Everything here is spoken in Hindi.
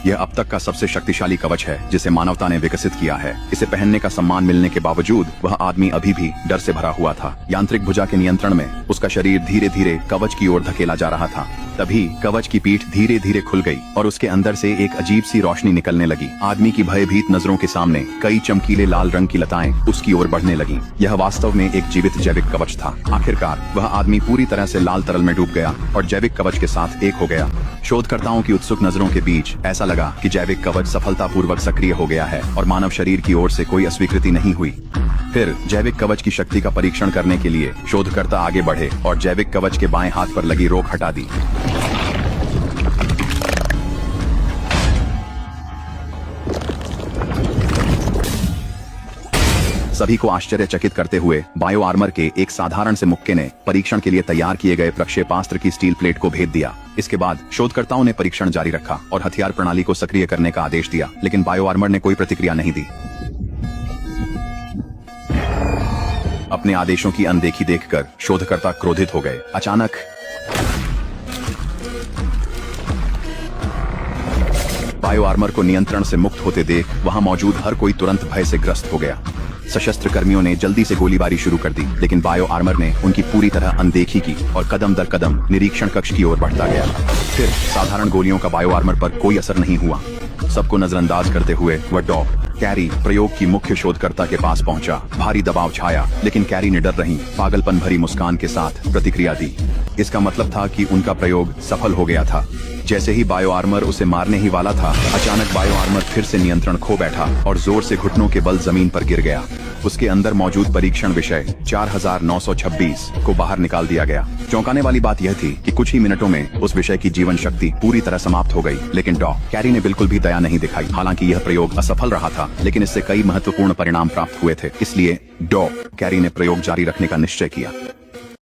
यह अब तक का सबसे शक्तिशाली कवच है जिसे मानवता ने विकसित किया है। इसे पहनने का सम्मान मिलने के बावजूद वह आदमी अभी भी डर से भरा हुआ था। यांत्रिक भुजा के नियंत्रण में उसका शरीर धीरे धीरे कवच की ओर धकेला जा रहा था। तभी कवच की पीठ धीरे धीरे खुल गई और उसके अंदर से एक अजीब सी रोशनी निकलने लगी। आदमी की भयभीत नजरों के सामने कई चमकीले लाल रंग की लताएं उसकी ओर बढ़ने लगी। यह वास्तव में एक जीवित जैविक कवच था। आखिरकार वह आदमी पूरी तरह से लाल तरल में डूब गया और जैविक कवच के साथ एक हो गया। शोधकर्ताओं की उत्सुक नजरों के बीच ऐसा लगा कि जैविक कवच सफलतापूर्वक सक्रिय हो गया है और मानव शरीर की ओर से कोई अस्वीकृति नहीं हुई। फिर जैविक कवच की शक्ति का परीक्षण करने के लिए शोधकर्ता आगे बढ़े और जैविक कवच के बाएं हाथ पर लगी रोक हटा दी। सभी को आश्चर्यचकित करते हुए बायो आर्मर के एक साधारण से मुक्के ने परीक्षण के लिए तैयार किए गए प्रक्षेपास्त्र की स्टील प्लेट को भेद दिया। इसके बाद शोधकर्ताओं ने परीक्षण जारी रखा और हथियार प्रणाली को सक्रिय करने का आदेश दिया, लेकिन बायो आर्मर ने कोई प्रतिक्रिया नहीं दी। अपने आदेशों की अनदेखी देखकर शोधकर्ता क्रोधित हो गए। अचानक बायो आर्मर को नियंत्रण से मुक्त होते देख वहां मौजूद हर कोई तुरंत भय से ग्रस्त हो गया। सशस्त्र कर्मियों ने जल्दी से गोलीबारी शुरू कर दी, लेकिन बायो आर्मर ने उनकी पूरी तरह अनदेखी की और कदम दर कदम निरीक्षण कक्ष की ओर बढ़ता गया। फिर साधारण गोलियों का बायो आर्मर पर कोई असर नहीं हुआ। सबको नजरअंदाज करते हुए वह डॉग कैरी प्रयोग की मुख्य शोधकर्ता के पास पहुंचा। भारी दबाव छाया, लेकिन कैरी निडर रही, पागलपन भरी मुस्कान के साथ प्रतिक्रिया दी। इसका मतलब था कि उनका प्रयोग सफल हो गया था। जैसे ही बायो आर्मर उसे मारने ही वाला था, अचानक बायो आर्मर फिर से नियंत्रण खो बैठा और जोर से घुटनों के बल जमीन पर गिर गया। उसके अंदर मौजूद परीक्षण विषय 4926 को बाहर निकाल दिया गया। चौंकाने वाली बात यह थी कि कुछ ही मिनटों में उस विषय की जीवन शक्ति पूरी तरह समाप्त हो गई, लेकिन डॉग कैरी ने बिल्कुल भी दया नहीं दिखाई। हालांकि यह प्रयोग असफल रहा था, लेकिन इससे कई महत्वपूर्ण परिणाम प्राप्त हुए थे। इसलिए डॉग कैरी ने प्रयोग जारी रखने का निश्चय किया।